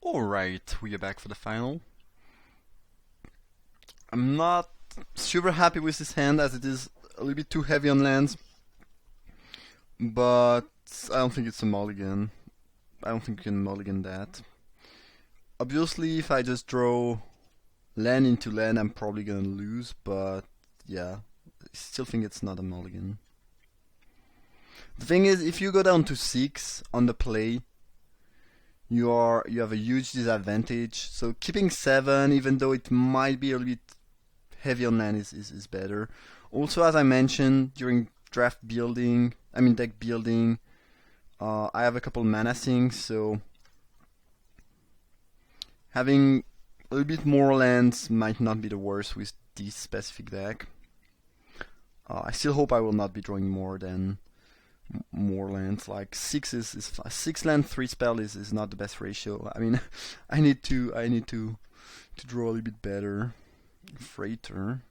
Alright, we are back for the final. I'm not super happy with this hand as it is a little bit too heavy on lands, but I don't think it's a mulligan. I don't think you can mulligan that. Obviously, if I just draw land into land, I'm probably gonna lose, but yeah, I still think it's not a mulligan. The thing is, if you go down to 6 on the play, you have a huge disadvantage. So keeping 7, even though it might be a little bit heavy on land, is better. Also, as I mentioned during deck building, I have a couple mana sinks, so having a little bit more lands might not be the worst with this specific deck. I still hope I will not be drawing more lands. Like 6 land 3 spell is not the best ratio. I mean, I need to draw a little bit better. Freighter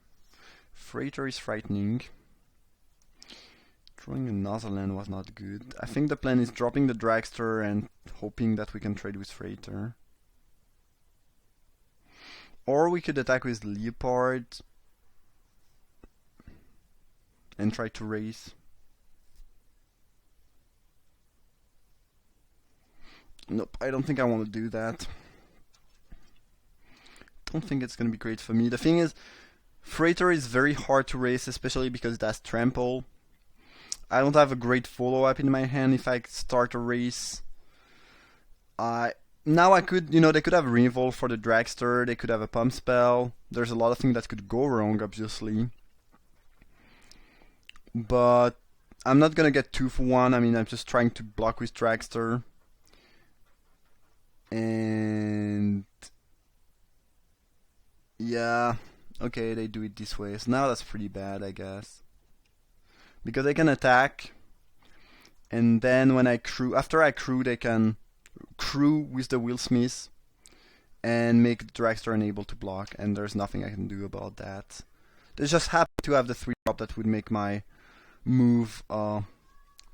is frightening. Drawing another land was not good. I think the plan is dropping the Dragster and hoping that we can trade with Freighter. Or we could attack with Leopard and try to race. Nope, I don't think I want to do that. Don't think it's going to be great for me. The thing is, Freighter is very hard to race, especially because it has Trample. I don't have a great follow-up in my hand if I start a race. Now I could, they could have a Revolt for the Dragster, they could have a Pump Spell. There's a lot of things that could go wrong, obviously. But I'm not gonna get 2 for 1. I mean, I'm just trying to block with Dragster. And yeah, okay, they do it this way. So now that's pretty bad, I guess. Because they can attack, and then when after I crew, they can crew with the Willsmith and make the Dragster unable to block, and there's nothing I can do about that. They just happen to have the 3-drop that would make my move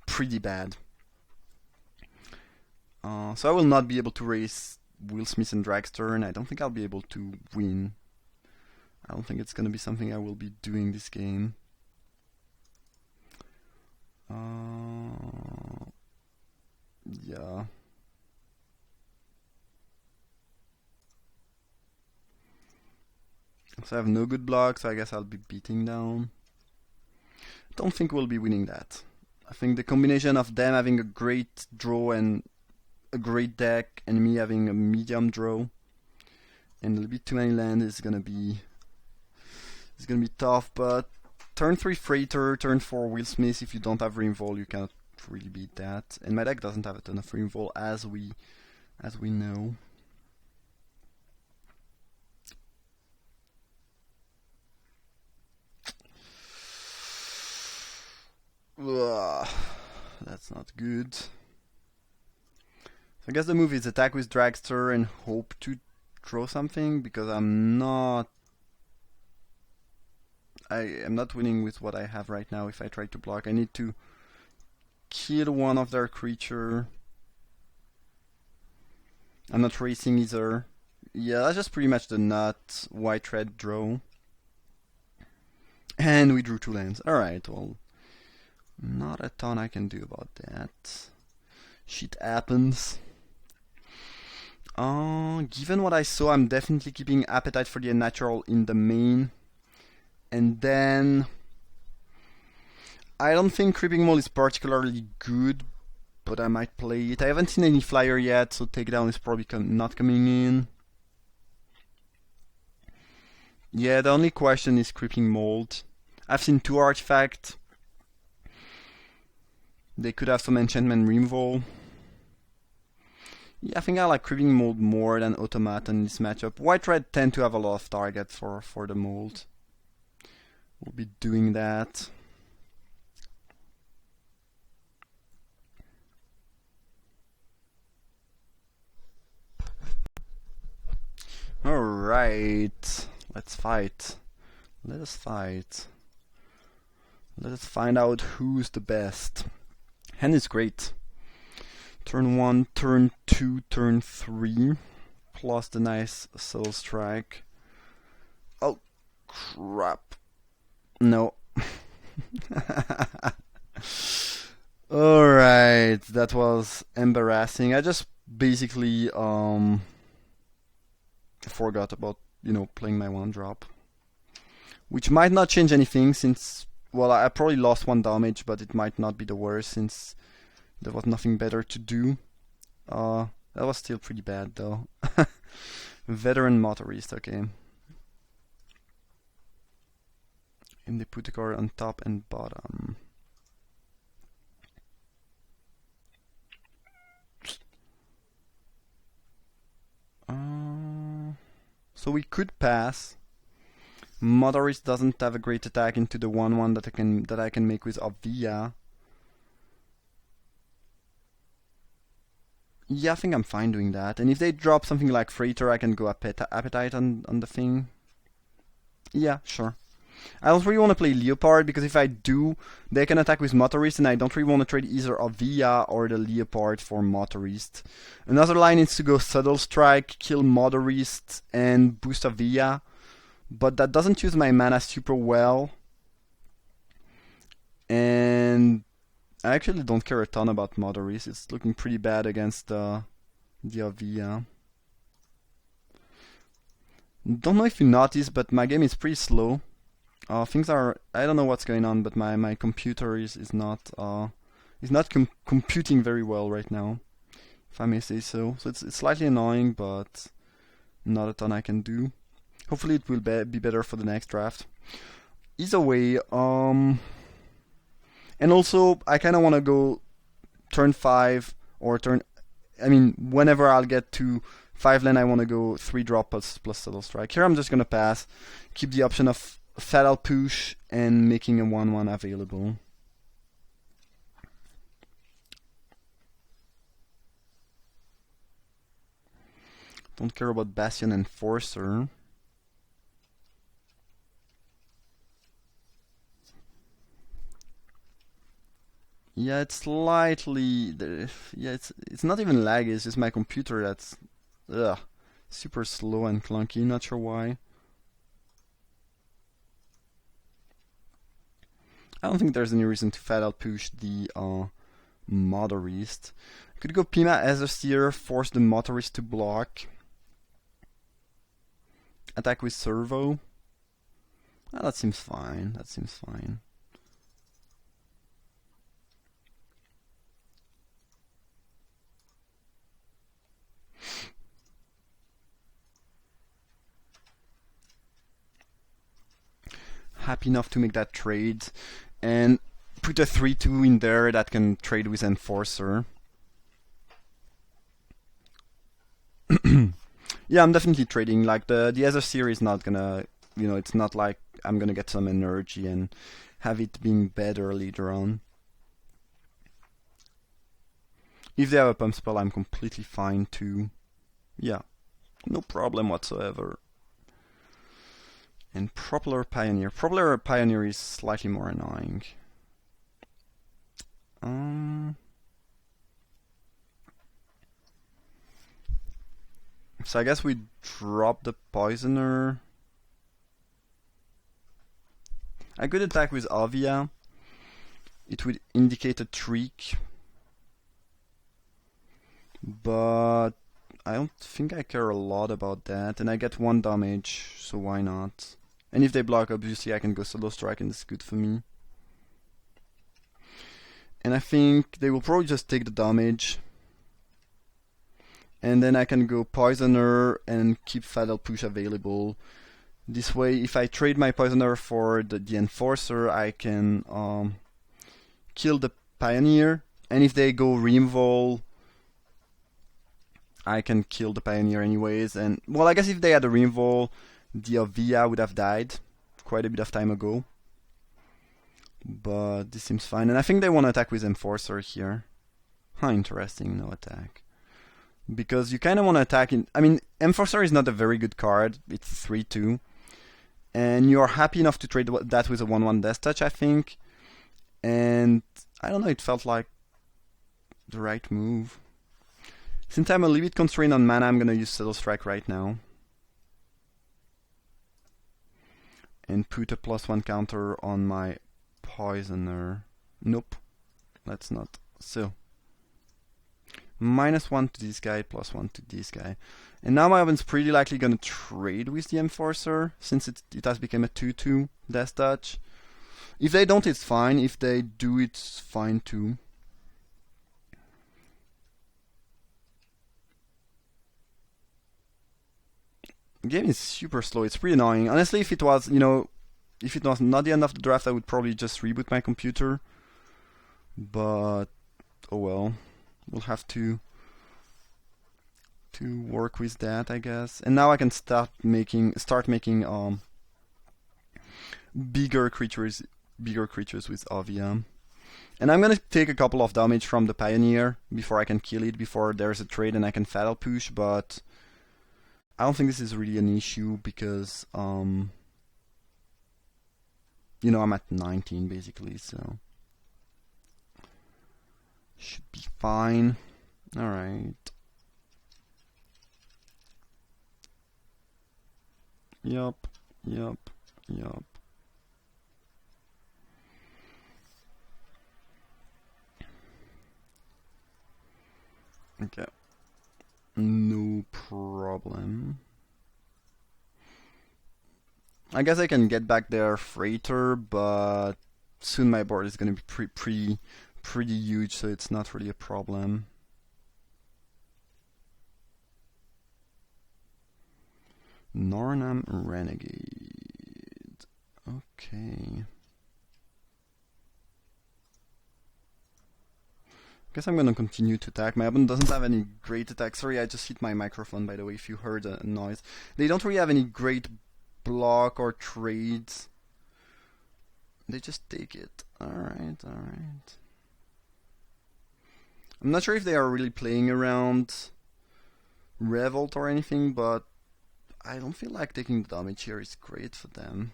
pretty bad. So I will not be able to race Willsmith and Dragster, and I don't think I'll be able to win. I don't think it's gonna be something I will be doing this game. Yeah. So I have no good block, so I guess I'll be beating down. Don't think we'll be winning that. I think the combination of them having a great draw and a great deck, and me having a medium draw and a little bit too many land is gonna be tough. But turn 3 Freighter, turn 4 Willsmith. If you don't have Revolt, you cannot really beat that. And my deck doesn't have a ton of Revolt, as we know. Ugh, that's not good. So I guess the move is attack with Dragster and hope to draw something, because I am not winning with what I have right now. If I try to block, I need to kill one of their creature. I'm not racing either. Yeah, that's just pretty much the nut white red draw. And we drew 2 lands. Alright, well, not a ton I can do about that. Shit happens. Given what I saw, I'm definitely keeping Appetite for the Unnatural in the main. And then I don't think Creeping Mole is particularly good, but I might play it. I haven't seen any flyer yet, so Takedown is probably not coming in. Yeah, the only question is Creeping Mold. I've seen 2 artifacts. They could have some enchantment removal. Yeah, I think I like Creeping Mold more than Automat in this matchup. White-red tend to have a lot of targets for the mold. We'll be doing that. Alright, let's fight. Let us fight. Let us find out who's the best. Hand is great. Turn 1, turn 2, turn 3. plus the nice soul strike. Oh, crap. No. Alright, that was embarrassing. I just basically forgot about, playing my one drop. Which might not change anything since, well, I probably lost one damage, but it might not be the worst since there was nothing better to do. That was still pretty bad though. Veteran motorist, okay. And they put the card on top and bottom. So we could pass. Motorist doesn't have a great attack into the 1/1 that I can make with Avia. Yeah, I think I'm fine doing that. And if they drop something like Freighter, I can go Appetite on the thing. Yeah, sure. I don't really want to play Leopard because if I do, they can attack with Motorist, and I don't really want to trade either Avia or the Leopard for Motorist. Another line is to go Subtle Strike, kill Motorist, and boost Avia, but that doesn't use my mana super well. And I actually don't care a ton about Motorist. It's looking pretty bad against the Avia. Don't know if you noticed, but my game is pretty slow. Things are, I don't know what's going on, but my computer is not computing very well right now, if I may say so. So it's slightly annoying, but not a ton I can do. Hopefully it will be better for the next draft. Either way, and also I kind of want to go turn 5 or whenever I'll get to 5 land, I want to go 3 drop plus Subtle Strike. Here I'm just gonna pass, keep the option of Fatal Push and making a 1/1 available. Don't care about Bastion Enforcer. Yeah, it's slightly. Yeah, it's not even laggy. It's just my computer that's super slow and clunky. Not sure why. I don't think there's any reason to Fatal Push the Motorist. I could go Pima Aether, force the Motorist to block. Attack with Servo. That seems fine. That seems fine. Happy enough to make that trade and put a 3/2 in there that can trade with Enforcer. Yeah, I'm definitely trading. Like the Aether series is not gonna, it's not like I'm gonna get some energy and have it being better later on. If they have a pump spell, I'm completely fine too. Yeah, no problem whatsoever. And Propeller Pioneer. Propeller Pioneer is slightly more annoying. So I guess we drop the Poisoner. I could attack with Avia. It would indicate a trick. But I don't think I care a lot about that. And I get 1 damage, so why not? And if they block, obviously I can go Solo Strike and it's good for me. And I think they will probably just take the damage. And then I can go Poisoner and keep Fatal Push available. This way, if I trade my Poisoner for the Enforcer, I can kill the Pioneer. And if they go Reinvol, I can kill the Pioneer anyways. And, well, I guess if they had a Reinvol, the Avia would have died quite a bit of time ago. But this seems fine. And I think they want to attack with Enforcer here. Huh, interesting, no attack. Because you kind of want to attack in... Enforcer is not a very good card. It's 3/2. And you're happy enough to trade that with a 1/1 Death Touch, I think. And I don't know, it felt like the right move. Since I'm a little bit constrained on mana, I'm gonna use Subtle Strike right now. And put a +1 counter on my Poisoner. Nope, let's not. So, -1 to this guy, +1 to this guy. And now my opponent's pretty likely gonna trade with the Enforcer, since it has become a 2/2 Death Touch. If they don't, it's fine. If they do, it's fine too. The game is super slow. It's pretty annoying. Honestly, if it was, if it was not the end of the draft, I would probably just reboot my computer. But oh well, we'll have to work with that, I guess. And now I can start making bigger creatures with Avia. And I'm gonna take a couple of damage from the Pioneer before I can kill it, before there's a trade and I can Fatal Push, but I don't think this is really an issue because I'm at 19 basically, so should be fine. Alright. Yup. Okay. No problem. I guess I can get back their Freighter, but soon my board is gonna be pretty huge, so it's not really a problem. Nornam Renegade. Okay. Guess I'm gonna continue to attack. My opponent doesn't have any great attack. Sorry, I just hit my microphone, by the way, if you heard a noise. They don't really have any great block or trades. They just take it. Alright. I'm not sure if they are really playing around Revolt or anything, but I don't feel like taking the damage here is great for them.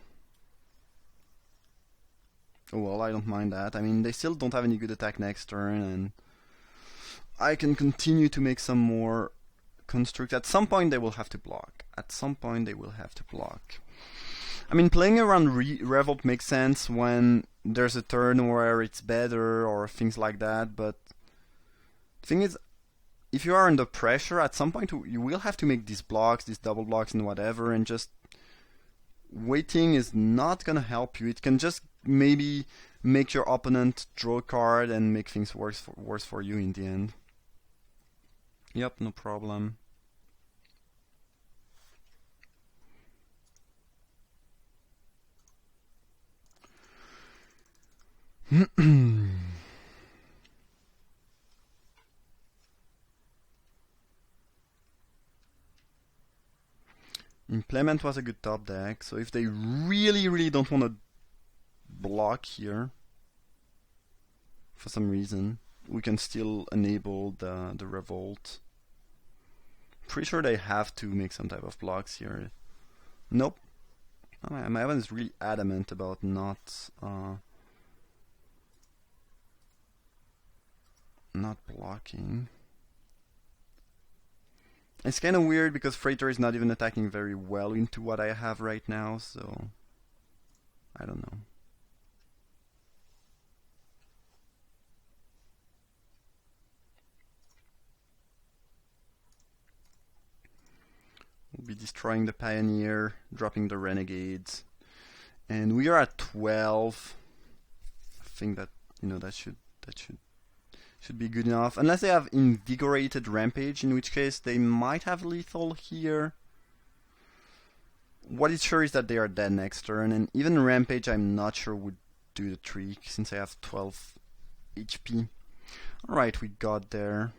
Oh well, I don't mind that. I mean, they still don't have any good attack next turn, and I can continue to make some more constructs. At some point they will have to block. I mean, playing around Revolt makes sense when there's a turn where it's better or things like that, but the thing is, if you are under pressure, at some point you will have to make these blocks, these double blocks and whatever, and just waiting is not gonna help you. It can just maybe make your opponent draw a card and make things worse for you in the end. Yep, no problem. Implement was a good top deck, so if they really don't want to block here for some reason, we can still enable the Revolt. Pretty sure they have to make some type of blocks here. Nope. My Evan is really adamant about not blocking. It's kind of weird because Freighter is not even attacking very well into what I have right now, so I don't know. We'll be destroying the Pioneer, dropping the Renegades, and we are at 12. I think that that should be good enough, unless they have Invigorated Rampage, in which case they might have lethal here. What is sure is that they are dead next turn, and even Rampage I'm not sure would do the trick since I have 12 HP. Alright, we got there.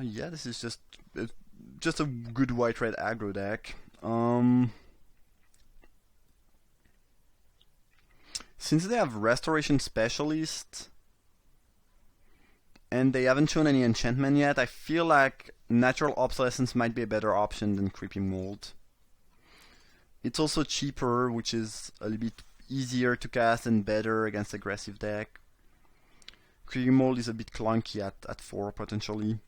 Yeah, this is just a good white-red aggro deck. Since they have Restoration Specialist and they haven't shown any enchantment yet, I feel like Natural Obsolescence might be a better option than Creeping Mold. It's also cheaper, which is a little bit easier to cast and better against aggressive deck. Clear Mold is a bit clunky at 4 potentially.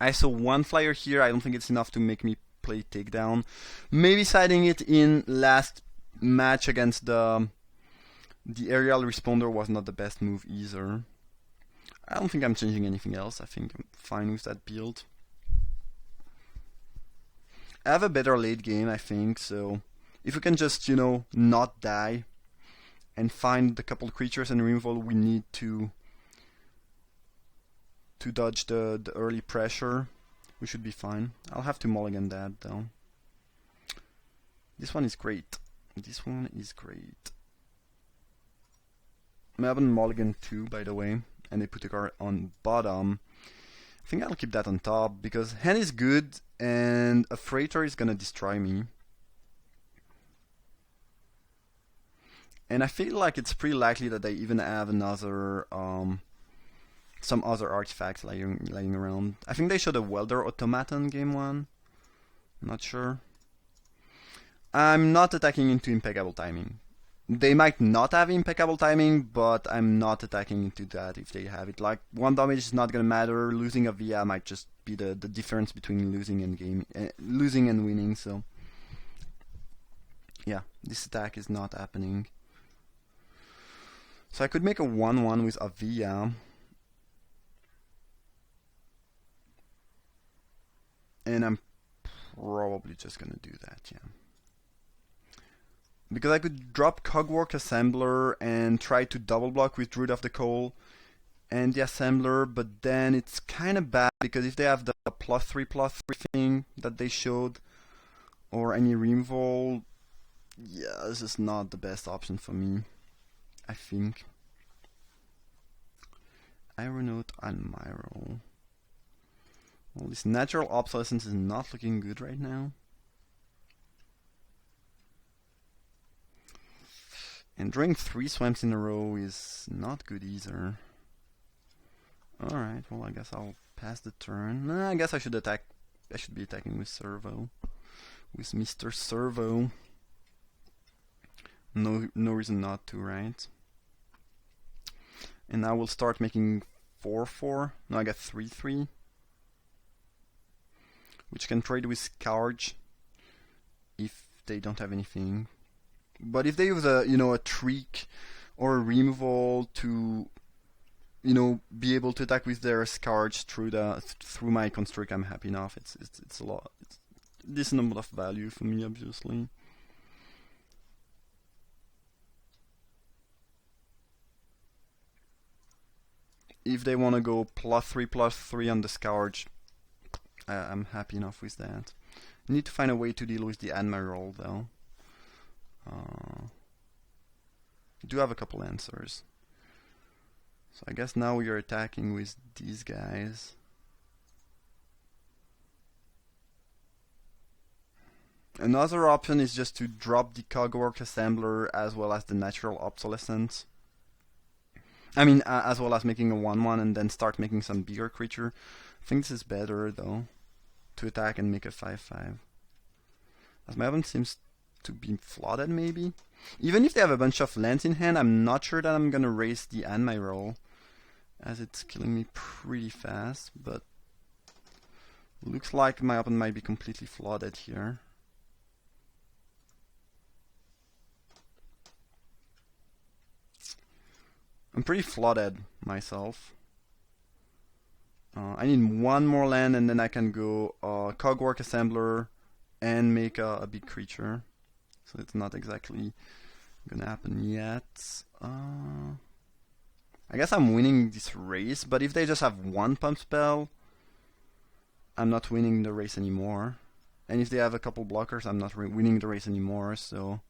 I saw one flyer here. I don't think it's enough to make me play takedown. Maybe siding it in last match against the aerial responder was not the best move either. I don't think I'm changing anything else. I think I'm fine with that build. I have a better late game, I think, so if we can just, not die and find the couple creatures and removal we need to dodge the early pressure, we should be fine. I'll have to mulligan that though. This one is great. This one is great. I have a mulligan too, by the way, and they put a card on bottom. I think I'll keep that on top because hand is good and a freighter is gonna destroy me. And I feel like it's pretty likely that they even have another some other artifacts lying around. I think they showed a welder automaton game 1. I'm not sure. I'm not attacking into impeccable timing. They might not have impeccable timing, but I'm not attacking into that if they have it. Like, 1 damage is not gonna matter. Losing a VIA might just be the difference between losing and winning. So yeah, this attack is not happening. So I could make a 1/1 with a VIA. And I'm probably just gonna do that, yeah. Because I could drop Cogwork Assembler and try to double block with Druid of the Coal and the Assembler, but then it's kind of bad because if they have the +3/+3 thing that they showed, or any removal, yeah, this is not the best option for me, I think. Aeronaut and Myro. Well, this natural obsolescence is not looking good right now. And drawing 3 swamps in a row is not good either. Alright, well I guess I'll pass the turn. Nah, I guess I should attack. I should be attacking with Servo. With Mr. Servo. No reason not to, right? And now we'll start making 4/4. No, I got 3/3. Which can trade with Scourge if they don't have anything. But if they use a Trick or a removal to be able to attack with their Scourge through my Constrict, I'm happy enough. It's a lot. It's a decent amount of value for me, obviously. If they want to go +3/+3 on the Scourge, I'm happy enough with that. I need to find a way to deal with the Admiral though. I do have a couple answers. So I guess now we are attacking with these guys. Another option is just to drop the Cogwork Assembler as well as the Natural Obsolescence. I mean, as well as making a 1/1 and then start making some bigger creature. I think this is better though, to attack and make a 5/5. As my opponent seems to be flooded maybe. Even if they have a bunch of lands in hand, I'm not sure that I'm gonna raise the Admiral, as it's killing me pretty fast, but looks like my opponent might be completely flooded here. I'm pretty flooded myself. I need 1 more land and then I can go Cogwork Assembler and make a big creature. So it's not exactly gonna happen yet. I guess I'm winning this race, but if they just have 1 pump spell, I'm not winning the race anymore. And if they have a couple blockers, I'm not winning the race anymore. So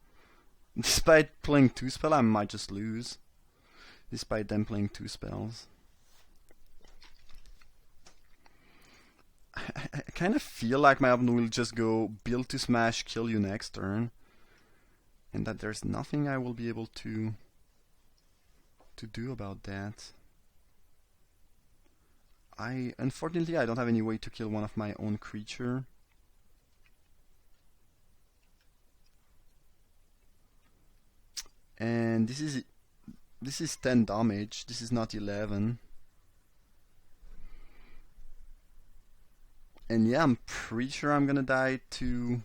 despite playing 2 spell, I might just lose. Despite them playing 2 spells. I kind of feel like my opponent will just go build to smash, kill you next turn, and that there's nothing I will be able to do about that. Unfortunately, I don't have any way to kill one of my own creature. And this is 10 damage. This is not 11. And yeah, I'm pretty sure I'm gonna die to...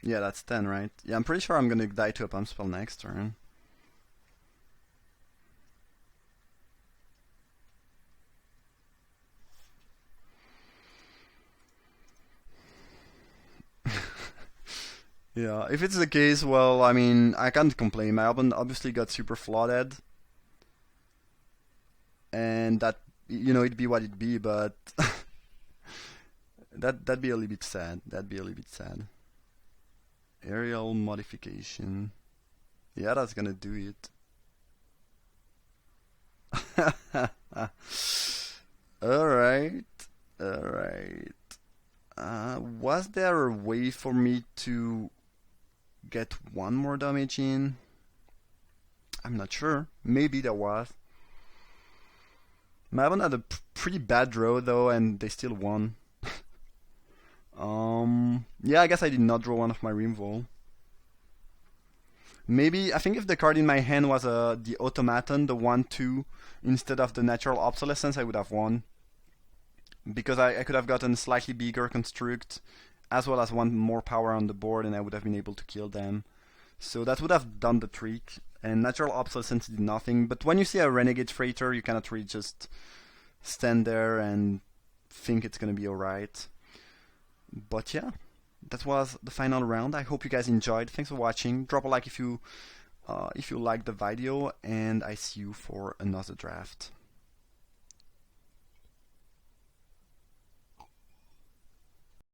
Yeah, that's 10, right? Yeah, I'm pretty sure I'm gonna die to a pump spell next turn. Yeah, if it's the case, well, I mean, I can't complain. My album obviously got super flooded, and that, it'd be what it'd be, but that'd be a little bit sad. That'd be a little bit sad. Aerial modification. Yeah, that's gonna do it. Alright, alright. Was there a way for me to get one more damage in? I'm not sure. Maybe there was. Maven had a pretty bad draw though, and they still won. Yeah, I guess I did not draw one of my Removal. Maybe, I think if the card in my hand was the Automaton, the 1-2, instead of the Natural Obsolescence, I would have won. Because I could have gotten slightly bigger Construct, as well as one more power on the board, and I would have been able to kill them. So that would have done the trick, and Natural Obsolescence did nothing. But when you see a Renegade Freighter, you cannot really just stand there and think it's gonna be alright. But yeah, that was the final round. I hope you guys enjoyed. Thanks for watching. Drop a like if you liked the video, and I see you for another draft.